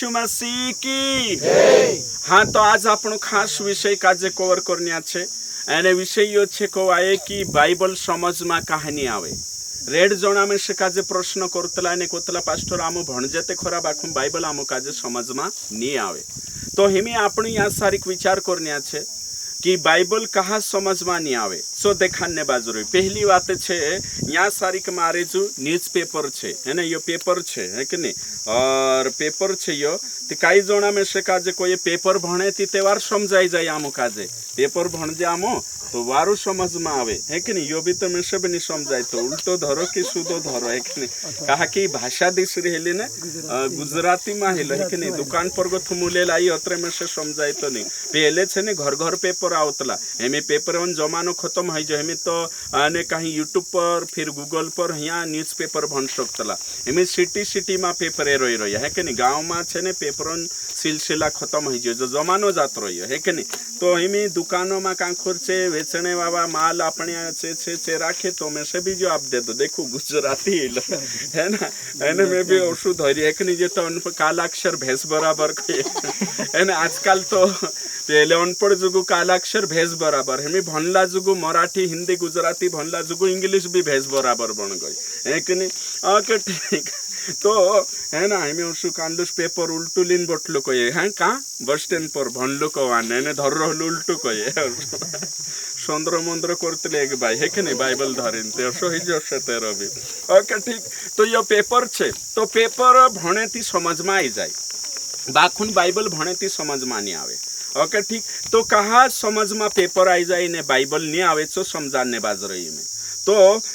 यीशु मसीह की। हाँ, तो आज आपण खास विषय काजे कवर करनिया छे एने विषय यो छे को आए कि बाइबल समझ मा कहानी आवे। रेड जोना में से काजे प्रश्न करतला ने कोतला पास्टर आमो भणजेते खरा बाखुम बाइबल आमो काजे समझ मा नी आवे। तो हेमी आपण या सारिक विचार करनिया छे कि बाइबल कहा समझ में नहीं आवे। सो देखाने बाजू पहली बात छे यहाँ सारिक मारे जो न्यूज पेपर छे है ना, यो पेपर छे है कि नहीं, और पेपर छे यो कई जोना में से काजे कोई पेपर भणे ती तेवार समझाई जाए आमो काजे पेपर भण जे आमो तो वारू समझ में आवे है कि नहीं। यो भी तो में से भी नहीं समझाए तो उल्टो धरो कि सुधो धरो है कि नहीं। कहा कि भाषा दिस रही ने गुजराती में हेलो है कि नहीं। दुकान पर गो थुमुले लाई अत्रे में से समझाए तो नहीं। पहले छे ने घर घर पेपर आवतला एमे पेपर वन जमानो खत्म है जो एमे तो आने कहीं यूट्यूब पर फिर गूगल पर यहाँ न्यूज पेपर भण सकतला। एमे सिटी सिटी में पेपर रही रही है कि नहीं। गाँव में छे ने पेपर सिलसिला खत्म है जो जमानो जात रही है कि नहीं। तो एमी दुकानों में कांखुर छे बेचने वाला माल अपने से राखे तो मैं से भी जो आप दे दो देखो गुजराती है ना, एने में भी औषध हो रही है कि नहीं। जो तो कालाक्षर भैंस बराबर है ना। आजकल तो पहले अनपढ़ जुगु कालाक्षर भैंस बराबर है, भनला जुगु मराठी हिंदी गुजराती भनला जुगु इंग्लिश भी भैंस बराबर बन गई है कि नहीं। ओके ठीक। तो है ना हमें उसु कांडुस पेपर उल्टू लिन बटलो को ये हैं कहाँ बस स्टैंड पर भनलो को आने ने धर रहलो उल्टू को ये चंद्र मंद्र करते एक भाई है कि नहीं बाइबल धरिन ते सही जसे तेरो भी। ओके ठीक। तो ये पेपर छे तो पेपर भणे ती समझ में आई जाए बाखुन बाइबल भणे ती समझ में नहीं आवे। ओके ठीक। तो कहा समझ में पेपर आई जाए ने बाइबल नहीं आवे तो समझाने बाज रही में। तो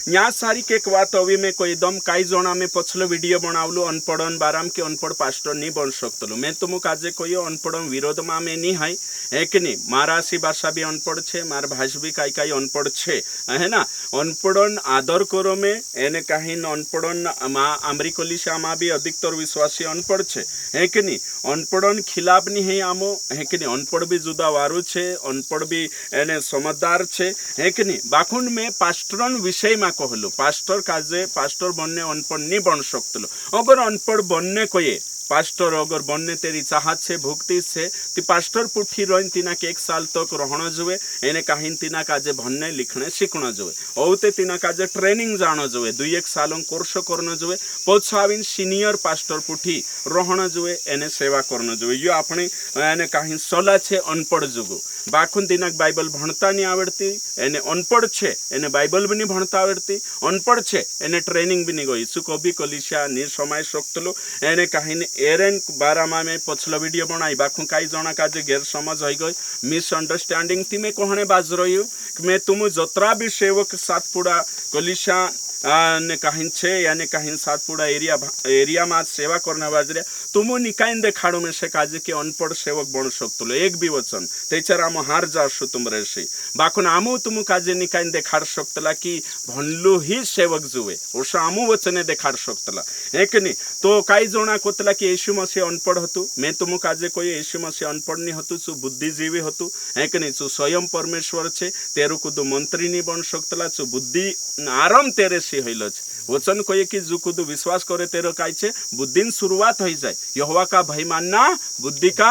यहाँ सारी एक बात अभी मैं कोई दम कई जना में पछलो वीडियो बनावलु अनपढ़न बाराम के अनपढ़ पास्टर नहीं बन सकतलु। मैं तुम काजे कोई अनपढ़ विरोध में मैं नहीं है कि नहीं। मारासी भाषा भी अनपढ़ छे, मार भाष भी कई कई अनपढ़ छे है ना। अनपढ़न आदर करो में एने कहीं अनपढ़न माँ अमरीकोलिशा माँ भी अधिकतर विश्वासी अनपढ़ छे है कि नहीं। अनपढ़न खिलाफ नहीं है आमो है कि नहीं। अनपढ़ भी जुदा वारू छे, अनपढ़ भी एने समझदार छे है कि नहीं। बाखुंड में पास्टरन विषय में कहलु पास्टर काजे पास्टर बनने अनपढ़ नहीं बन सकतलो। अगर अनपढ़ बनने कोई पास्टर अगर बनने तेरी चाहत से भुक्ति से ती पास्टर पुठी रही तीना के 1 साल तक रहना जुए एने कहीं तीना काजे भन्ने लिखने सीखना जुए औते तीना काजे ट्रेनिंग जानो जुए 2-1 सालों कोर्स करना जुए पोछाविन सीनियर पास्टर पुठी रहना जुए एने सेवा करना जुए। यो अपने एने कहीं सोला छे अनपढ़ जुगु बाखुन दिनक बाइबल भणता नहीं आवड़ती एने अनपढ़ छे एने बाइबल भी नहीं भणता आवड़ती अनपढ़ छे एने ट्रेनिंग भी नहीं गई सु कभी कलिशा नि समय सकतलो एने कहीं एरेन बारामा में पछलो वीडियो बनाई बाखुन कई जना काजे गैर समझ हो गई मिसअंडरस्टैंडिंग थी मैं कहने बाज रही हूँ कि मैं तुम जतरा भी सेवक सातपुड़ा कलिशा ने कहीं छे यानी कहीं सातपुड़ा एरिया में सेवा करने बाजरे तुम निकाइन देखाड़ो में से काजे के अनपढ़ सेवक बन सकतो एक भी वचन तेचर आमो हार जाशो तुम रेसी बाकुन आमो तुम काजे निकाइन देखाड़ सकतला कि भनलु ही सेवक जुए ओस आमो वचने देखाड़ सकतला है कि नहीं। तो कई जना कोतला कि यीशु मसीह अनपढ़ हतु मैं तुम काजे कोई यीशु मसीह अनपढ़ नहीं हतु चु बुद्धिजीवी हतु है कि नहीं। चु स्वयं परमेश्वर छे तेरु कुदु मंत्री नहीं बन सकतला चु बुद्धि आराम तेरे सी हइलो छे वचन कहे कि जो कुदु विश्वास करे तेरो काई छे बुद्धिन शुरुआत हो जाए यहोवा का भय मानना बुद्धि का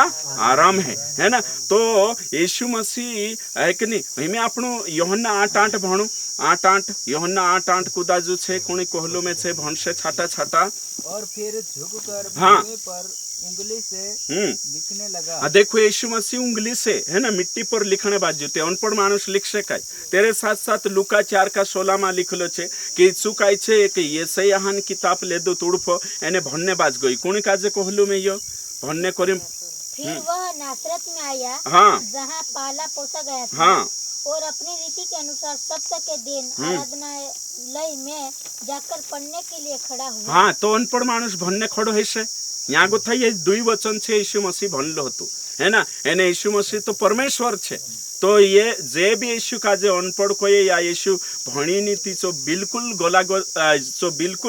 आराम है ना। तो यीशु मसीह है कि नहीं हमें आपनो यूहन्ना 8:8 भणु 8:8 यूहन्ना 8:8 कुदा जो छे कोणी कहलो में छे भणसे छाटा छाटा और फिर झुककर हाँ पर उंगली से लिखने लगा। देखो यीशु मसीह उंगली से है ना मिट्टी पर लिखने बाजू ते अनपढ़ मानुष लिख सकाय तेरे साथ साथ लुका 4:16 में लिखलो छे कि चुकाय छे एक येशयाहन किताब ले दो तुड़फो एने भन्ने बाज गई कोणी काजे कहलु में यो भन्ने करी फिर वह नासरत में आया हाँ जहाँ पाला पोसा गया था हाँ और अपनी रीति के अनुसार सप्ताह के दिन आराधनालय में जाकर पढ़ने के लिए खड़ा हुआ। हाँ तो अनपढ़ मानुष भन्ने खड़ो है से यहाँ को था ये 2 वचन छे यीशु मसीह भन्लो हतु है ना एने यीशु मसीह तो परमेश्वर छे। तो ये जे भी यीशु का जे अनपढ़ कोई या यीशु भणी नीति चो बिल्कुल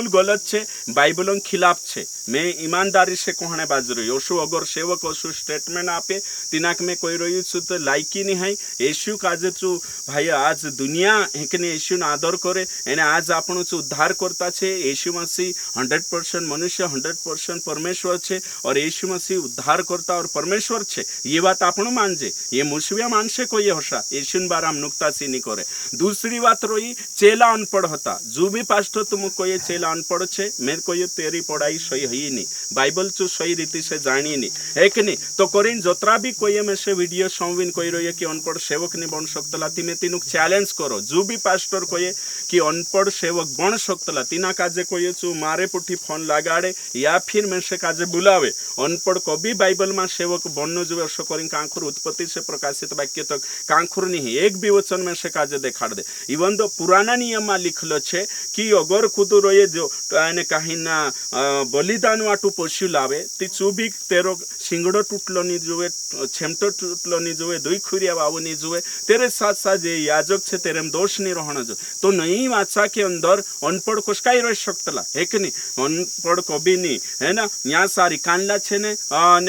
गलत छे बाइबलों खिलाफ छे मैं ईमानदारी से कहने बाज रही ओशु अगर सेवक ओशु स्टेटमेंट आपे तिनाक में कोई रही छु तो लायकी नहीं है यीशु का जे चु भाई आज दुनिया हेकने यीशु ने आदर करे एने आज आपण चु उद्धार करता छे यीशु मसीह 100% मनुष्य 100% परमेश्वर परमेश्वर छे और यीशु मसीह उद्धार करता और परमेश्वर छे ये बात आपण मानजे ये मुसविया मानसे को ये होशा यीशु बार हम नुकता सी नहीं करे। दूसरी बात रोई चेला अनपढ़ होता जो भी पास्टर तुम को ये चेला अनपढ़ छे मेरे को ये तेरी पढ़ाई सही है नहीं बाइबल चु सही रीति से जानी नहीं है कि नहीं तो कोरिन जोतरा भी कोई में से वीडियो संविन कोई रही है कि अनपढ़ सेवक नहीं बन सकता तीन तीनों चैलेंज करो जो भी पास्टर कोई कि अनपढ़ सेवक बन सकता तीना काजे कोई चु मारे पुठी फोन लगाड़े या फिर में से काजे बुलावे अनपढ़ को भी बाइबल में सेवक बनने जो वर्ष करें कांखुर उत्पत्ति से प्रकाशित वाक्य तक कांखुर नहीं एक भी वचन में से काजे देखा दे इवन तो पुराना नियम में लिखलो छे कि अगर कुदू रोए जो कहीं ना बलिदान वाटू पशु लावे ती चुबी तेरो सिंगड़ो टूटलो नहीं जुए छेमटो टूटलो नहीं जुए दुई खुरिया बाबू नहीं जुए तेरे साथ साथ ये याजक छे तेरे में दोष नहीं रहना जो तो नहीं वाचा के अंदर अनपढ़ कुछ रह सकता है कि नहीं अनपढ़ कभी नहीं है ना यहाँ सारी कानला छे ने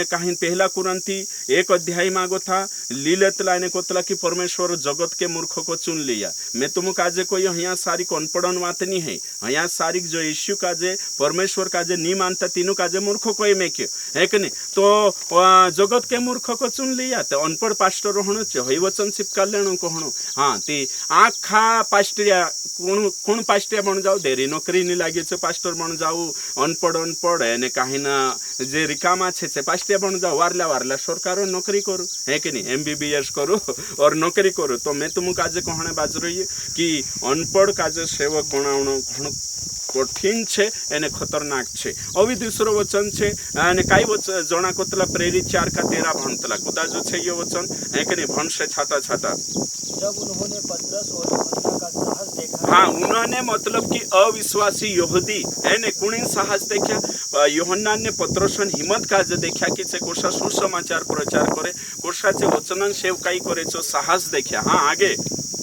कहीं पहला कुरंती 1 अध्याय मांगो था लीलेतला ने कोतला कि परमेश्वर जगत के मूर्ख को चुन लिया मैं तुम काजे कोई यहाँ सारी को अनपढ़ बात नहीं है यहाँ सारी जो यीशु काजे परमेश्वर काजे नहीं मानता तीनों काजे मूर्ख कोई में क्यों है कि नहीं तो जगत के मूर्ख को चुन लिया तो अनपढ़ पास्टर रहनो चाहिए वचन चिपका लेनो कहनो हाँ ती आखा पास्टरिया कौन पास्टरिया बन जाओ देरी नौकरी नहीं लगे छे पास्टर बन जाओ अनपढ़ है कहीं ना जे रिकामा छे पास्टरिया बन जाओ वारला वारला सरकार नौकरी करो है कि नहीं MBBS करो और नौकरी करो तो मैं तुम काजे कहने बाज रही है कि अनपढ़ काजे सेवक बनावनो कठिन छे एने खतरनाक छे। अभी दूसरो वचन छे ने काई वचन जना कोतला प्रेरित 4:13 भणतला कुदा जो छे ये वचन है कि नहीं भण से छाता छाता जब उन्होंने पतरस और यूहन्ना का साहस देखा हाँ उन्होंने मतलब कि अविश्वासी यहूदी है ने कुणी साहस देखा यूहन्ना ने पतरसन हिम्मत काजे देखा कि से कोशा सुसमाचार प्रचार करे कोशा से वचन सेवकाई करे जो साहस देखा हाँ आगे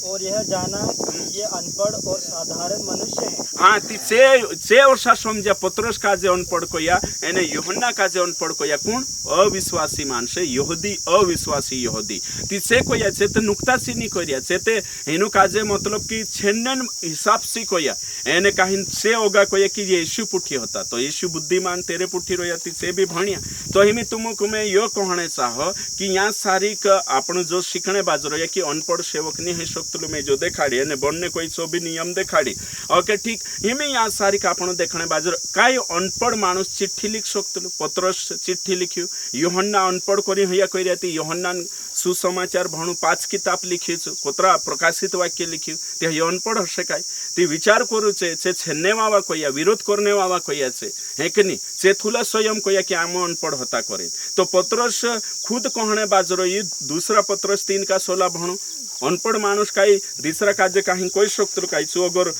और यह जाना कि ये अनपढ़ और साधारण मनुष्य हैं हाँ ती चे वर्षा समझा पतरस का जे अनपढ़ कोया एने यूहन्ना का जे अनपढ़ कोया कौन अविश्वासी मानसे यहूदी अविश्वासी यहूदी ती से कोया चेते नुक्ता सी नहीं कोया चेते हिनु काजे मतलब कि छेन्नन हिसाब से कोया एने कहीं से होगा कोया कि यीशु पुठी होता तो यीशु बुद्धिमान तेरे पुठी रोया ती से भी भणिया तो हिमी तुमको मैं यो कहने चाहो कि यहाँ सारी आपण जो सीखने बाज रहा कि अनपढ़ सेवक नहीं है सकते में जो देखाड़ी ने बनने कोई सो भी नियम देखाड़ी ओके ठीक हिमें यहाँ सारी का आपण देखने बाजर काई अनपढ़ मानुष चिट्ठी लिख सकते पतरस चिट्ठी लिखियो यूहन्ना अनपढ़ करी हया कही रहती यूहन्ना सुसमाचार भणु 5 किताब लिखी कोतरा प्रकाशित वाक्य लिखियो ते अनपढ़ हसे काय ते विचार करू छे छेन्ने वावा कोया विरोध करने वावा कोया छे है कि नहीं से थुला स्वयं कोया कि आम अनपढ़ होता करे तो पतरस खुद कहने बाजरो ये दूसरा पतरस 3:16 भणु अनपढ़ मानुष काई तीसरा काजे कहीं कोई शक्ति काई छु अगर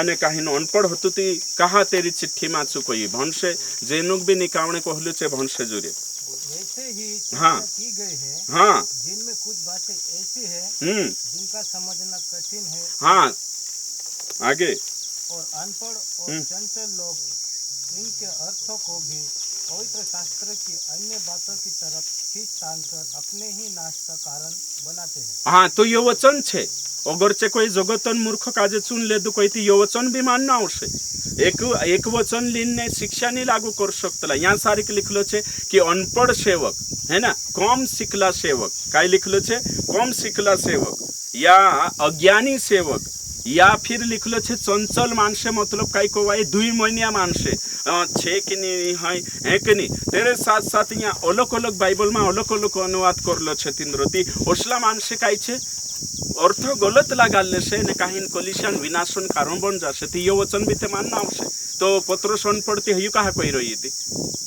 ने कहीं अनपढ़ होतु ती कहा तेरी चिट्ठी माचु कोई भनसे जेनुक भी निकावने कहलु छे भनसे जुरे वैसे ही हाँ की गई है हाँ जिनमें कुछ बातें ऐसी है जिनका समझना कठिन है हाँ आगे और अनपढ़ और चंचल लोग इनके अर्थों को भी पवित्र शास्त्र की अन्य बातों की तरफ खींच तानकर अपने ही नाश का कारण बनाते हैं हाँ तो यो वचन छे अगर चे कोई जगतन मूर्ख काजे चुन ले दो कोई यो वचन भी मानना आवश्य एक वचन लीन शिक्षा नहीं लागू कर सकता यहाँ सारी लिखलो छे कि अनपढ़ सेवक है ना कम सिखला सेवक काई लिखलो छे कम सिखला सेवक या अज्ञानी सेवक या फिर लिखलो छे चंचल मानसे मतलब काई को वाई 2 महीनिया मानसे छे कि नहीं है कि नहीं तेरे साथ साथ यहाँ अलग अलग बाइबल में अलग अलग अनुवाद करलो छे तीनरोती ओसला मानसे काई छे अर्थ गलत लगाले से ने कहीं कोलिशन विनाशन कारण बन जासे तो ये वचन भी ते मानना आवश्य तो पत्रस अनपढ़ती है कहा कोई रही थी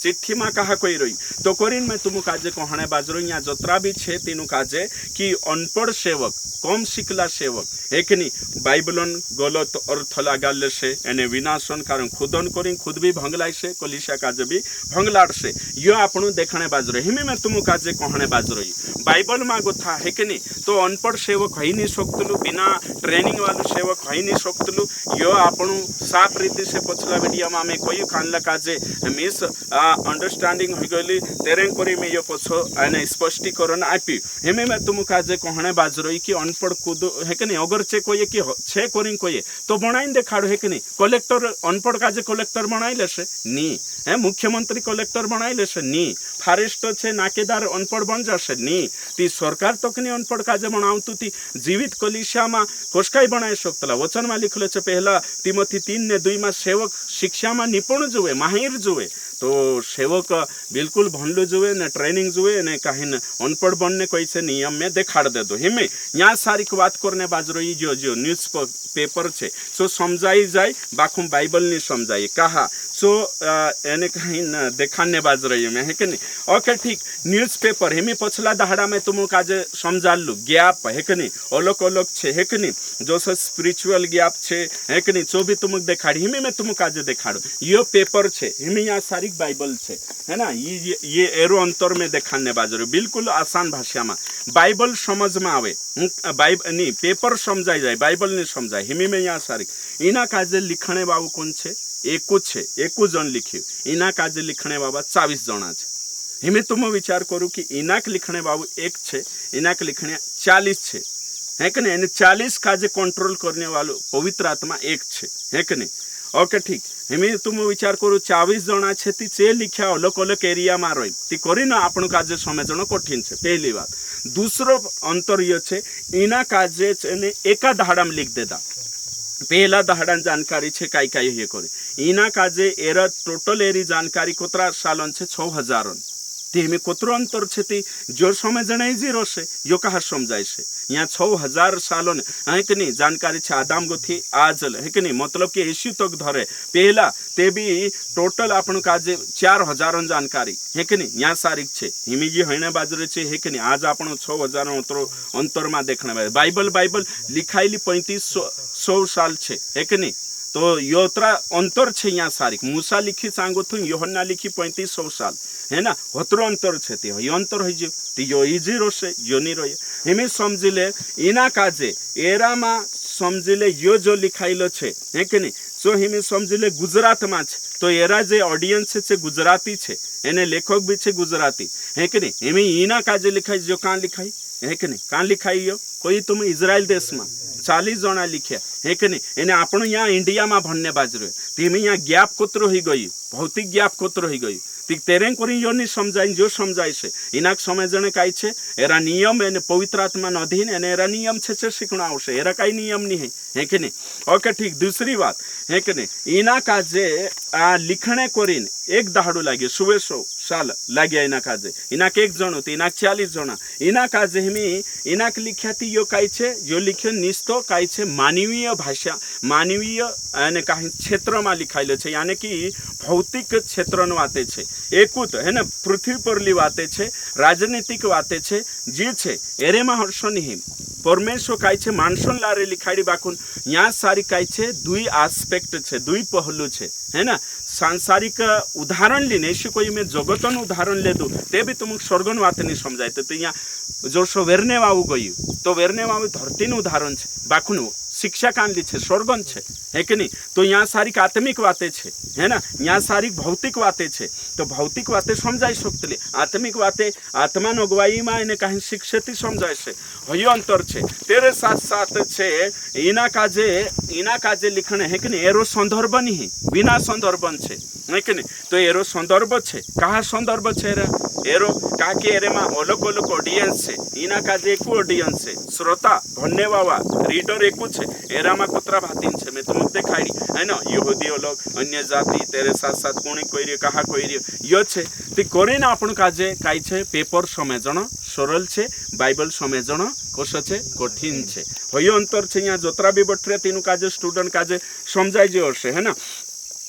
चिट्ठी में कहा कोई रही तो कोरिन में तुम काजे कहने बाजरो यहाँ जतरा भी छे तीनों काजे कि अनपढ़ सेवक कम सिखला सेवक है कि नहीं बाइबलन गलत अर्थ लगाले से एने विनाशन कारण खुदन करी खुद भी भंगलाई से कलिशा काजे भी भंगलाड़ से यो आपनो देखने बाजरो हिमी में तुम काजे कहने बाजरो बाइबल में गोथा है कि नहीं तो अनपढ़ सेवक है ही नहीं सकतलु, बिना ट्रेनिंग वालू सेवक हो ही नहीं सकतलु। यो आपणु साफ रीति से पछला वीडियो में आमे कोई कानला काजे मिस अंडरस्टैंडिंग हो गली तेरे करी में यो पछो आने स्पष्टीकरण आपी हेमे में तुम काजे कहणे बाजरोई कि अनपढ़ कूद है कि नहीं, अगर चे कोई कि छे करी कोई तो बनाई देखाड़ो है कि नहीं। कलेक्टर अनपढ़ काजे कलेक्टर बनाई लेसे नी है, मुख्यमंत्री कलेक्टर बनाई लेसे नी, फॉरेस्ट छे नाकेदार अनपढ़ बन जाशे नी। ती सरकार तो कि अनपढ़ काजे बनावतु ती जीवित कलिसिया में कोशकाई बनाई सकतला। वचन में लिखले छे पहला तिमोथी 3:2 में सेवक शिक्षा में निपुण जुए, माहिर जुए। तो सेवक बिल्कुल भनलू जुए ने ट्रेनिंग जुए ने कहीं अनपढ़ बनने कोई से नियम में देखाड़ दे दो। हिमे यहाँ सारी बात करने बाजरो ये जो न्यूज पेपर छे सो समझाई जाए बाखुम बाइबल नहीं समझाई कहा सो एने कहीं देखाने बाजरो में है कि नहीं। ओके ठीक, न्यूज पेपर हिमी पछला दहाड़ा में तुम काजे समझालू गैप है कि नहीं, अलग अलग छे है कि नहीं, जो से स्पिरिचुअल गैप छे है कि नहीं, जो भी तुम देखाड़ी हिमी में तुम काजे देखाड़ो यो पेपर छे हिमी यहाँ सारी बाइबल छे है ना। ये एरो अंतर में देखाने बाजरो बिल्कुल आसान भाषा में बाइबल समझ में आवे, बाइबल नहीं पेपर समझाई जाए बाइबल नहीं समझाए हिमी में यहाँ सारी। इना काजे लिखने बाबू कौन छे, एकू जन लिख्यू। इना काजे लिखने बाबा 24 जना छे। हिमे तुम विचार करू कि इनाक लिखने बाबू एक छे, इनाक लिखने 40 छे है कि नहीं। 40 काजे कंट्रोल करने वालों पवित्र आत्मा एक छे है कि नहीं। ओके ठीक, हिमे तुम विचार करू 24 जना छे ती चे लिखा अलग अलग एरिया में रही ती करी ना आपण काजे समझना कठिन छे। पहली बात। दूसरो अंतर ये छे इना काजे ने एका दहाड़ा में लिख देता। पहला दहाड़ा जानकारी छे काई काई ये करे इना काजे एरा टोटल एरी जानकारी कोतरा सालन छे 6000 तेमे कोतरो अंतर छे ती जो समझना इजी रोसे यो कहा समझाय छे। यहाँ 6000 सालों है कि नहीं जानकारी छे आदाम गोथी आजल है कि नहीं, मतलब कि यीशु तक धरे पहला ते भी टोटल आपण काजे 4000 जानकारी है कि नहीं यहाँ सारी छे। हिमी जी हणे बाजरे छे है कि नहीं। आज आपण 6000 अंतर में देखने बाइबल लिखाईली 3500 साल छे है कि नहीं। तो योत्रा अंतर छे यहाँ सारी। मूसा लिखी सांगो थु योहन्ना लिखी 3500 साल है ना, होतरो अंतर छे ती यो अंतर है जो यो इजी रोसे यो नहीं रहे हिमे समझिले इना काजे एरा मा समझिले यो जो लिखाइलो छे है कि नहीं। सो हिमे समझिले गुजरात में छे तो एरा जे ऑडियंस छे गुजराती छे एने लेखक भी छे गुजराती है कि नहीं। हिमे इना काजे लिखाई जो कां लिखाई है कि नहीं, कां लिखाई यो कोई तुम इजराइल देश में 40 जना लिखे है कि नहीं। एने आपण यहाँ इंडिया में भनने बाजरो तेमे यहाँ गैप कोतरो ही गई, भौतिक गैप कोतरो ही गई तेरे करी यो नहीं समझाई जो समझाई से इनाक समझने काई छे एरा नियम एने पवित्र आत्मा अधीन एने एरा नियम छे सीखना आवश्यक एरा काई नियम नहीं है कि नहीं। ओके ठीक, दूसरी बात है कि नहीं इना काजे लिखने करीन एक दहाड़ू लगे 100 साल लगे इना काजे इनाक एक जन होती इनाक 40 जना इना काजे हिमी इनाक लिख्याती यो काई छे जो लिख्यो निस्तो काई छे मानवीय भाषा मानवीय यानी कहीं क्षेत्र में लिखाइले छे यानी कि भौतिक क्षेत्र न वाते छे एकूत है ना पृथ्वी पर ली वाते छे राजनीतिक वाते छे जे छे एरे में हर्षो नहीं परमेश्वर काई छे मानसन लारे लिखाड़ी बाकुन यहाँ सारी काई छे दुई आस्पेक्ट छे दुई पहलू छे है ना। सांसारिक उदाहरण लीने ऐसे कोई मैं जगतन उदाहरण ले दूँ ते भी तुम स्वर्गन बात नहीं समझाए तो यहाँ जो सो वेरने वावू गई तो वेरने वावू धरती न उदाहरण छे बाकुन शिक्षा कान ली छे स्वर्गन छे है कि नहीं। तो यहाँ सारी आत्मिक बातें छे है ना, यहाँ सारी भौतिक बातें छे तो भौतिक बातें समझाई सकते आत्मिक बातें आत्मा अगुवाई में इन्हें कहीं शिक्षित समझाए से वही अंतर छे। तेरे साथ साथ छे इना काजे लिखने है कि नहीं एरो संदर्भ नहीं बिना संदर्भन छे है कि नहीं। तो एरो संदर्भ छे कहा संदर्भ छे एरो का के एरे में अलग अलग ऑडियंस छे इना काजे एक ऑडियंस छे श्रोता भन्ने बाबा रीडर एकू छे एरा में कुतरा भातीन छे मैं तुमको देखाड़ी है ना यहूदी लोग अन्य जाति तेरे साथ साथ कोणी कोई कहा कोई यो छे ती करे ना आपण काजे काई छे पेपर समझण सरल छे बाइबल समझण कस छे कठिन छे होय अंतर छे। यहाँ जोतरा भी बटरे तीनू काजे स्टूडेंट काजे समझाई जे हशे है ना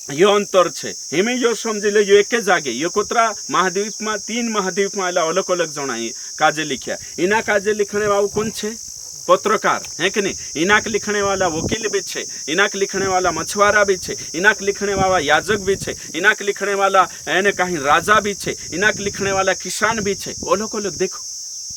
यो अंतर छे हिमे यो समझिले यो एके जागे यो कोतरा महाद्वीप में 3 महाद्वीप में अलग अलग जना काजे लिख्या इना काजे लिखने वाला कौन छे पत्रकार है कि नहीं। इनाक लिखने वाला वकील भी छे इनाक लिखने वाला मछुआरा भी छे इनाक लिखने वाला याजक भी छे इनाक लिखने वाला एने कहीं राजा भी छे इनाक लिखने वाला किसान भी छे अलग अलग देखो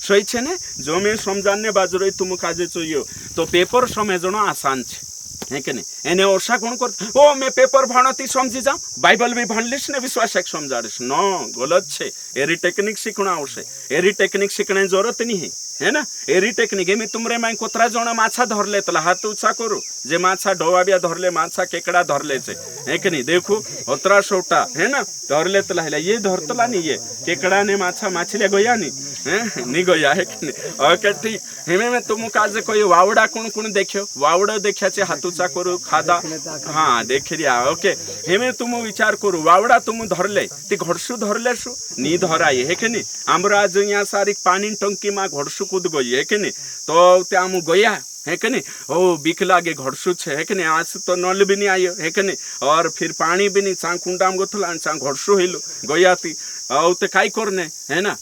सही छे ने जो मैं समझाने बाजू रही तुम काजे चाहिए तो पेपर समझना आसान छे है कि नहीं एने ओषा कौन कर ओ मैं पेपर भणती समझी जाऊं बाइबल भी भणलीस ने विश्वास एक समझाड़ीस नो गलत छे एरी टेक्निक सीखना आवश्य एरी टेक्निक सीखने जरूरत नहीं है ना एरी टेक्निक एमी तुमरे माई कोतरा जण माछा धरले तला हाथ ऊंचा करू जे माछा डोवाबिया धरले माछा केकड़ा धरले छे है कि नहीं देखो ओतरा सोटा है ना धरले तला है ये धरतला नहीं ये केकड़ा ने माछा माछले गया नहीं है नहीं गया है कि नहीं ओके ठीक हेमे में तुम काजे कोई वावड़ा कौन कौन देखियो वावड़ा देखा छे हाथ ऊंचा करू खादा हाँ देख रिया ओके हेमे तुम विचार करू वावड़ा तुम धरले ती घड़सू धरले सु नी धराई है कि नहीं हमरा आज यहाँ सारी पानी टंकी में घड़सू कूद गई है कि नहीं तो ते आम गया है कि नहीं ओ बिक लागे घड़सू छे है कि नहीं आज तो नल भी नहीं आयो है कि नहीं और फिर पानी भी नहीं चा कुंडा में गोथला चा घड़सू हिलो गया थी और ते काई करने है ना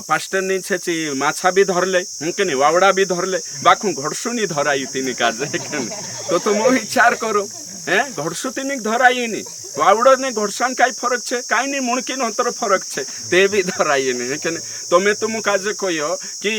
पास्टर नी छे माछा भी धरले है कि नहीं वावड़ा भी धरले बाकू घड़सू नहीं धराई तीन काज है कि नहीं तो तुम विचार करो है घड़सू तीन धराई नहीं वावड़ो ने घड़सान काई फरक छे काई नहीं मुणकी नंतर फरक छे ते भी धराई नहीं है कि नहीं तो मैं तुम काजे कहियो कि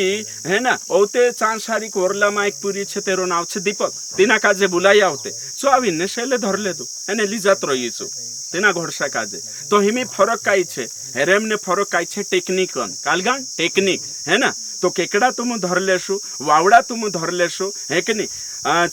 है ना ओते चांसारी कोरला माइक पूरी छे तेरो नाव छे दीपक तीना काजे बुलाई आवते सो आवी ने शेले धरले दो एने लिजात रही छु तीना घड़सा काजे तो हिमी फरक काई छे हेरेम ने फरक काई छे टेक्निकन कालगान टेक्निक है ना तो केकड़ा तुम धरले छु वावड़ा तुम धरले छु है कि नहीं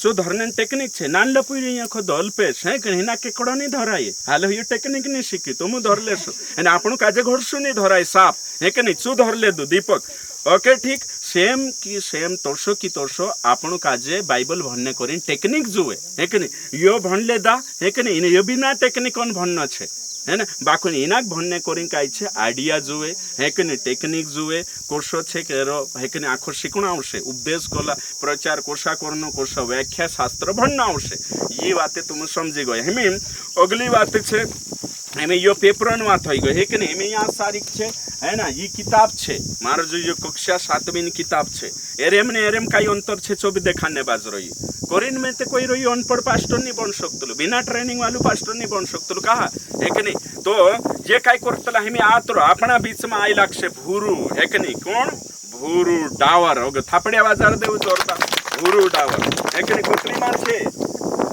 जो धरने टेक्निक छे नान लपुरी आखो दल पेश है कि ना केकड़ो नहीं धराई हाल ये टेक्निक नहीं सीखी तुम धरले छु एने आपणु काजे घड़सू नहीं धराई साफ है कि नहीं चू धरले दो दीपक ओके ठीक सेम की सेम तोरसो की तोरसो आपणु काजे बाइबल भणने करिन टेक्निक जुए है कि नहीं यो भणले दा है कि नहीं यो बिना टेक्निक on भणनो छे है ना बाकुन इनाक भणने करिन काई छे आइडिया जुए है कि नहीं टेक्निक जुए कोर्सो छे केरो है कि नहीं आखो शिकणा आवशे उपदेश कला प्रचार कोर्सा करनो कोर्स व्याख्या शास्त्र भणना आवशे ये बातें तुम समझी गए हमें अगली बात छे हमें यो पेपर बात हो गई है कि नहीं हमें यहाँ तारीख छे है ना ये किताब छे मारो जो ये कक्षा 7वीं किताब छे एरेम ने एरेम काई अंतर छे चो भी देखाने बाज रही कोरिन में ते कोई रही अनपढ़ पास्टर नहीं बन सकतलु बिना ट्रेनिंग वालू पास्टर नहीं बन सकतलु कहा है कि नहीं तो जे काई करतला हमें आतरो अपना बीच में आई लागशे भूरू है कि नहीं कौन भूरू डावर होगे थापड़िया बाजार देव जोरदार भूरू डावर है कि नहीं कोतरी मार छे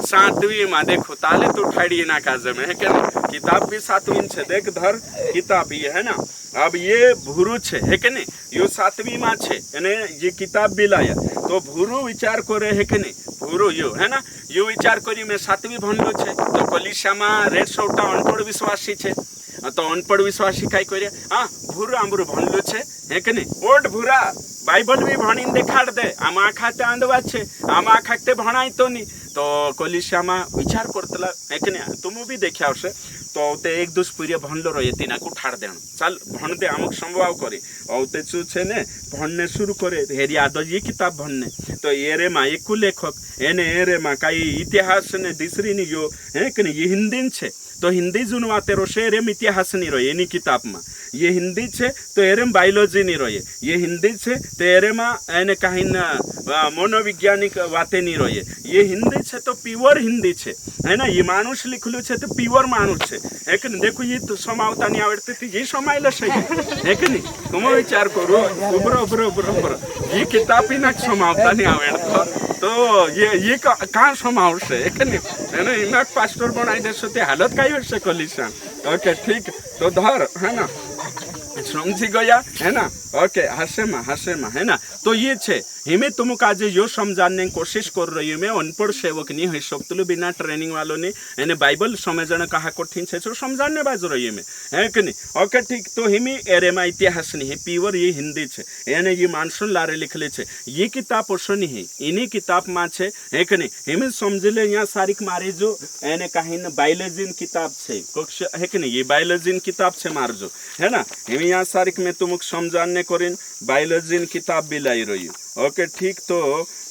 7वीं में देखो ताले तो ठाड़ी ना काजे में है कि नहीं किताब भी 7वीं छे देख धर किताब ये है ना अब ये भूरू छे है कि नहीं यो 7वीं में छे यानी ये किताब भी लाया तो भूरू विचार करे है कि नहीं भूरू यो है ना यो विचार करी मैं 7वीं भणलो छे तो कलिशा में रेड सोटा अनपढ़ विश्वासी छे तो अनपढ़ विश्वासी काई करे हाँ भूरू आमरू भणलो छे है कि नहीं ओट भूरा बाइबल भी भणीने देखाड़ दे आमा खाते आंदवा छे आमा खाते भणाई तो नहीं तो कलिशा में विचार करतला है कि नहीं तुम भी देखा आवशे तो ते एक दुस पूरे भणलो रहे तीना को ठाड़ देण चल भण दे आमक संभव करे औते छु छे ने भणने शुरू करे हेरी आदो ये किताब भणने तो एरे मा एक लेखक एने एरे मा काई इतिहास ने दिसरी नी यो है कि नहीं ये हिंदी छे तो हिंदी जुन वाते रोशे एरेम इतिहास नहीं रहे एनी किताब में ये हिंदी छे तो एरेम बायोलॉजी नहीं रहे ये हिंदी छे तो एरेमा एने कहीं मनोवैज्ञानिक वाते नहीं रहे ये हिंदी छे तो प्योर हिंदी छे है ना ये मानुष लिखलू छे तो प्योर मानुष छे है कि नहीं देखो ये तो समावता नहीं आवड़ती थी ये समाइल है कि नहीं तुम विचार करो उबरो उबरो उबरो उबरो ये किताब ही ना समावता नहीं आवड़ता तो ये कहाँ समावश है कि नहीं है ना पास्टर बनाई देशो ते हालत काई होशे कलिशान ओके ठीक तो धर है ना समझी गया है ना ओके हसे में है ना तो ये छे हिमे तुम काजे यो समझाने की कोशिश कर रही हूँ मैं अनपढ़ सेवक नहीं हो सकतलु बिना ट्रेनिंग वालों ने एने बाइबल समझने कहा कठिन छे तो समझाने बाजू रही है मैं है कि नहीं ओके ठीक तो हिमी एरे में इतिहास नहीं है प्योर ये हिंदी छे एने ये मानसून लारे लिखले छे ये किताब ओसो नहीं है इन्हीं किताब में छे है कि नहीं हिमे समझ ले यहाँ सारिक मारे जो एने कहीं बायोलॉजी किताब छे कक्ष है कि नहीं ये बायोलॉजी किताब छे मार जो है ना हिमे यहाँ सारिक में तुम समझाने करें बायोलॉजी किताब भी लाई रही ओके ठीक तो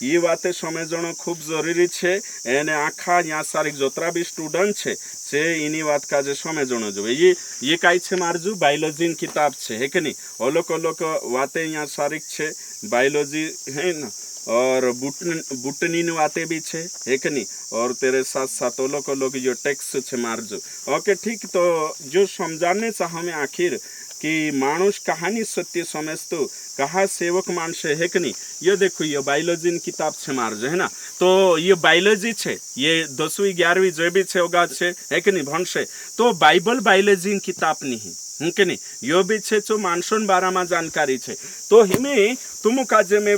ये बातें समझना खूब जरूरी छे एने आखा यहाँ सारी जोतरा भी स्टूडेंट छे से इनी बात का जे समझना जो ये काई छे मारजू बायोलॉजी किताब छे है कि नहीं अलग अलग बातें यहाँ सारी छे बायोलॉजी है ना और बुटनीन बातें भी छे है कि नहीं और तेरे साथ साथ अलग अलग जो टेक्स्ट छे मारजू ओके ठीक तो जो समझाने चाह में आखिर की माणूस कहानी सत्य समझतो कहा सेवक माणस है कि नहीं। ये देखो ये बायोलॉजी किताब छे मार जो है ना, तो ये बायोलॉजी छे, ये 10वीं 11वीं जो भी छे होगा छे है कि नहीं भणशे। तो बाइबल बायोलॉजी किताब नहीं है कि नहीं, यो भी छे जो मानसून बारा में जानकारी छे। तो हिमे तुम काजे में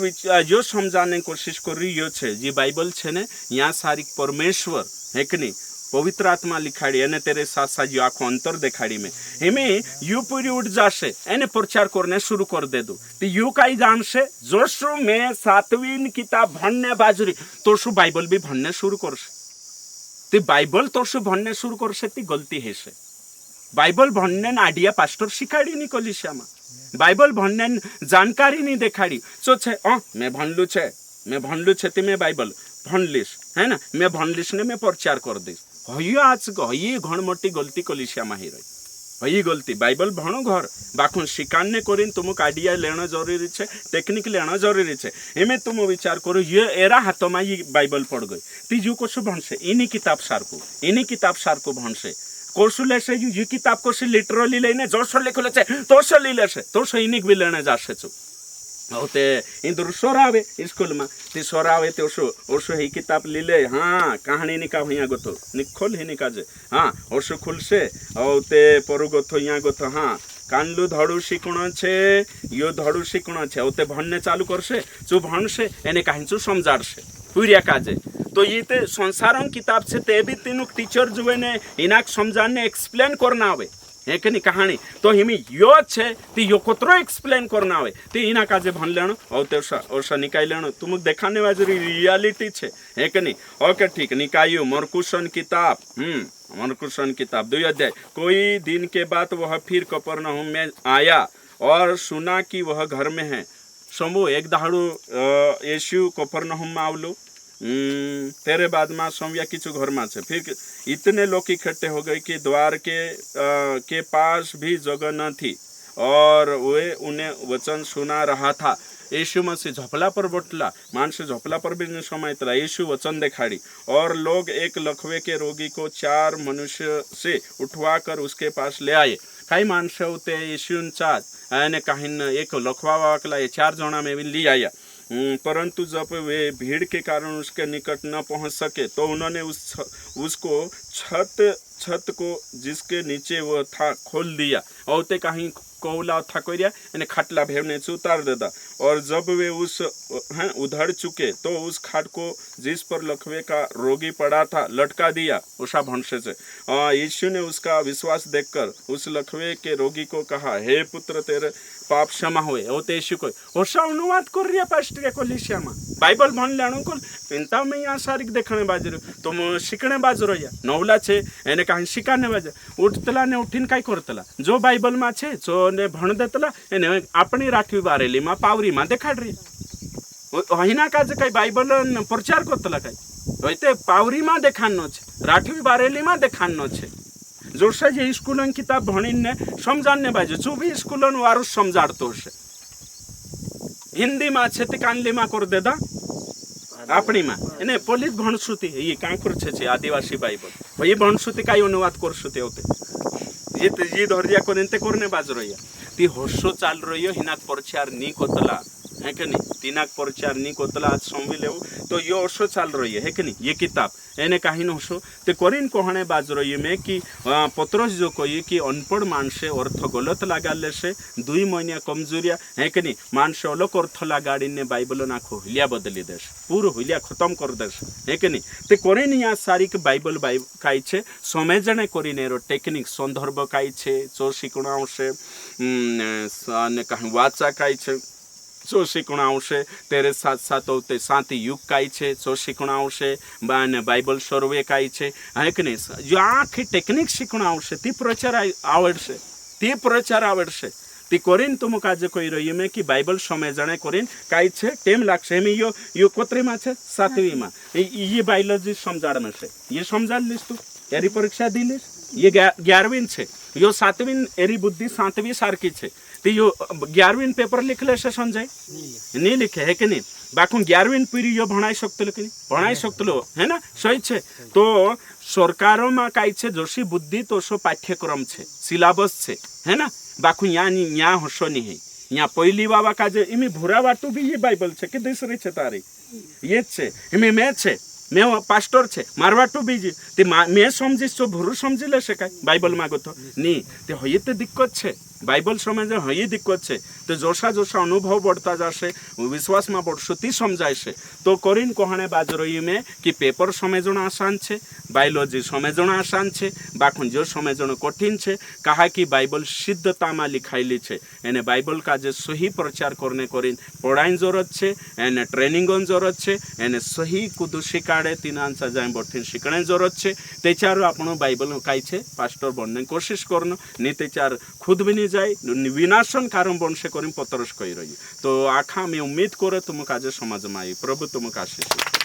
यो समझाने की कोशिश कर रही यो छे ये बाइबल छे ने यहाँ सारी परमेश्वर है कि नहीं पवित्र आत्मा लिखाड़ी एने तेरे साथ साथ यो आखो अंतर देखाड़ी में हिमे यू पूरी उठ जाशे एने प्रचार करने शुरू कर दे दो तो यू काई जानशे जोशु में 7वीं किताब भणने बाजरी तो शु बाइबल भी भणने शुरू करशे। ते बाइबल तो शु भणने शुरू करशे ती गलती हेशे। बाइबल भणने आडिया पास्टर शिखाड़ी नी कलिसियामा, बाइबल भणने जानकारी नी देखाड़ी चो छे मैं भणलू छे ती मैं बाइबल भणलिस है ना, मैं भणलिस ने मैं प्रचार कर दिस हई आज हई घण मोटी गलती कलिसियामा ही रही हई गलती। बाइबल भणो घर बाखुन शिकान्य करिन तुम आइडिया लेना जरूरी छे, टेक्निक लेना जरूरी छे। एमे तुम विचार करो ये एरा हाथ में ये बाइबल पड़ गई तीजू को भणसे इनी किताब सारको भणसे कोर्सु लेसे ये किताब को लिटरली लेने जोशो लिखले छे तोशो ली लेसे तोशो इनिक भी लेने जाशे छु होते इंदुर सोरावे स्कूल में ती सोरावे ते ओशो ही किताब लीले हाँ कहानी निका हुआ गोतो निखोल ही निका जे हाँ ओशो खुलसे औते परु गोथो यहाँ गोथो हाँ कानलू धड़ू शिकण छे यो धड़ू शिकण छे ओते भणने चालू करसे चु भणसे एने कहीं चु समझाड़से पूरिया काजे। तो ये ते संसारन किताब से ते भी तीनों टीचर जो ने इनाक समझाने एक्सप्लेन करना आवे है कि नहीं कहानी तो हिमी यो छे ती यो कोतरो एक्सप्लेन करना आवे ती इना काजे भन लेनो और ते ओसा निकाय लेनो तुम देखाने वाली रियलिटी छे है कि नहीं। ओके ठीक निकायो मरकुशन किताब मरकुशन किताब 2 अध्याय। कोई दिन के बाद वह फिर कफरनहूम में आया और सुना कि वह घर में है। समूह एक दाड़ू यीशु कफरनहूम में आवलो तेरे बाद में सोमया किचु घर में फिर इतने लोग इकट्ठे हो गए कि द्वार के पास भी जगह न थी और वे उन्हें वचन सुना रहा था। यीशु मसीह झोपला पर बटला मानस झोपला पर भी नहीं समय तला यीशु वचन दिखाड़ी और लोग एक लकवे के रोगी को 4 मनुष्य से उठवा कर उसके पास ले आए। कई मानस होते यीशु चार कहीं एक लखवा वाकला ये 4 जना में भी ले आया परंतु जब वे भीड़ के कारण उसके निकट न पहुंच सके तो उन्होंने उसको छत को जिसके नीचे वो था खोल दिया और ते कहीं कोवला था कोरिया यानी खटला भेवने से उतार देता और जब वे उस उधड़ चुके तो उस खाट को जिस पर लकवे का रोगी पड़ा था लटका दिया उषा भंशे से। यीशु ने उसका विश्वास देखकर उस लकवे के रोगी को कहा हे पुत्र तेरे पाप क्षमा हुए ओ यीशु को ओसा अनुवाद कर रिया पास्टर को लिसियामा बाइबल भन लेणो को पिंता में यहाँ सारिक देखने बाजरो तुम शिकणे बाजरो या नवला छे एने कहीं शिकाने बाजे उठतला ने उठीन काई करतला जो बाइबल में छे जो ने भण देतला एने अपनी राठवी बारेली में पावरी में देखाड़ रही हिना का जे कई बाइबल प्रचार करतला कई होते पावरी में देखानो छे राठवी बारेली में देखानो छे जोशा जे स्कूलन किताब भणीन ने समझाने बाजे जो भी स्कूलन वारु समझाड़तो छे हिंदी में छे ते कानली में कर देदा अपनी में एने पोलिस भणसुती ये कांकुर छे आदिवासी बाइबल ये भणसुती काई अनुवाद करसुते होते ये धरिया कोनते करने बाजरोया ती होशो चाल रहियो हिनाक प्रचार नी कोतला है कि नहीं तीनाक प्रचार नी कोतला आज समझी ले तो ये होशो चाल रही है कि नहीं ये किताब एने कहीं होशो ते कोरिन कोहणे बाज रही में कि पत्रोस जो कही कि अनपढ़ मानसे अर्थ गलत लगाले से 2 महीना कमजोरिया है कि नहीं मानसे अलग अर्थ लगाड़ी ने बाइबल नाखो हिलिया बदली देश पूरा हिलिया खत्म कर देश है कि नहीं ते कोरिन यहाँ सारी के बाइबल काई छे समझने कोरिने रो टेक्निक संदर्भ काई छे जो शिकणाओ से कहीं वाचा काई छे जो शिकणाओ से तेरे साथ साथ होते शांति युग काई छे जो शिकणाओ से बाइबल सर्वे काई छे है कि नहीं जो आखी टेक्निक शिकणाओ से ती प्रचार आवड़से ती कोरिन तुम काजे कोई रही में कि बाइबल समझने कोरिन काई छे टेम लागसे में यो कोतरे में छे 7वीं में ये बायोलॉजी समझाड़ में से ये समझा लिस तू यारी परीक्षा दी लिस ये 11वीं छे यो 7वीं एरी बुद्धि 7वीं सारखी छे तो यो 11वीं पेपर लिखले से संजय नहीं लिखे है कि नहीं बाकू 11वीं पीढ़ी यो भणाई सकते कि नहीं भणाई सकते है ना सही छे तो सरकारों में कई छे जोशी बुद्धि तो सो पाठ्यक्रम छे सिलेबस छे है ना बाकू यहाँ हसो नहीं है यहाँ पहली बाबा का जे इमी भूरा वाटू भी ये बाइबल छे कि दूसरी छे तारी ये छे इमी मैं छे मैं पास्टर छे मारवाटू बीजी ते मैं समझीश तो भूरू समझी ले शकाय बाइबल मागो तो नहीं ते हई तो दिक्कत छे बाइबल समझे हई दिक्कत छे तो जोशा जोशा अनुभव बढ़ता जाशे विश्वास में बढ़शो ती समझाय छे तो करीन कहणे बाज रही में कि पेपर समझण आसान छे बायोलॉजी समझण आसान छे बाखुन जो समझण कठिन छे कहा कि बाइबल सिद्धता में लिखायली छे एने बाइबल का जे सही प्रचार करने करीन पढ़ाई जरूरत छे एने ट्रेनिंग जरूरत छे एने सही कुदु शिकाड़े तीन आंसर जाए बढ़ी शिकणे जरूरत छे तेचार आपण बाइबल काई छे पास्टर बनने कोशिश करनो नहीं तेचार खुद भी नहीं जाए विनाशन कारण बनसे करीन पतरस कही रही तो आखा मैं उम्मीद करे तुम काजे समझ में आई प्रभु तुमक आशीष